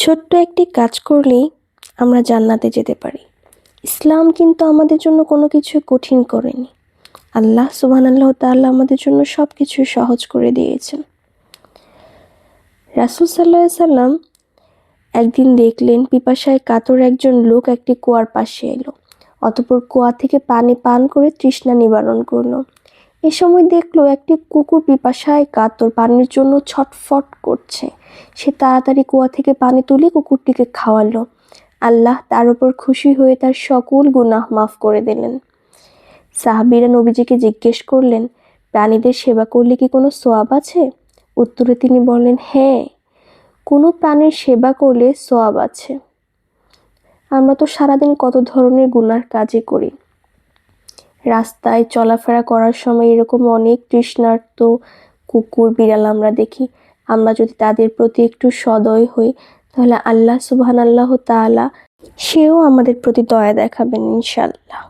ছোট্ট একটি কাজ করলেই আমরা জান্নাতে যেতে পারি। ইসলাম কিন্তু আমাদের জন্য কোনো কিছু কঠিন করেনি। আল্লাহ সুবহানাল্লাহু তাআলা আমাদের জন্য সব কিছু সহজ করে দিয়েছেন। রাসূল সাল্লাল্লাহু আলাইহি সাল্লাম একদিন দেখলেন পিপাসায় কাতর একজন লোক একটি কুয়ার পাশে এলো। অতঃপর কুয়া থেকে পানি পান করে তৃষ্ণা নিবারণ করলো। এ সময় দেখলো একটি কুকুর পিপাসায় কাতর পানির জন্য ছটফট করছে। সে তাড়াতাড়ি কুয়া থেকে পানি তুলে কুকুরটিকে খাওয়ালো। আল্লাহ তার উপর খুশি হয়ে তার সকল গুনাহ মাফ করে দিলেন। সাহাবীরা নবীজিকে জিজ্ঞেস করলেন, প্রাণীদের সেবা করলে কি কোনো সওয়াব আছে? উত্তরে তিনি বললেন, হ্যাঁ, কোনো প্রাণীর সেবা করলে সওয়াব আছে। আমরা তো সারাদিন কত ধরনের গুনার কাজই করি। রাস্তায় চলাফেরা করার সময় এরকম অনেক তৃষ্ণার্ত কুকুর বিড়াল আমরা দেখি। আমরা যদি তাদের প্রতি একটু সদয় হই, তাহলে আল্লাহ সুবহানাল্লাহু তাআলা সেও আমাদের প্রতি দয়া দেখাবেন ইনশাআল্লাহ।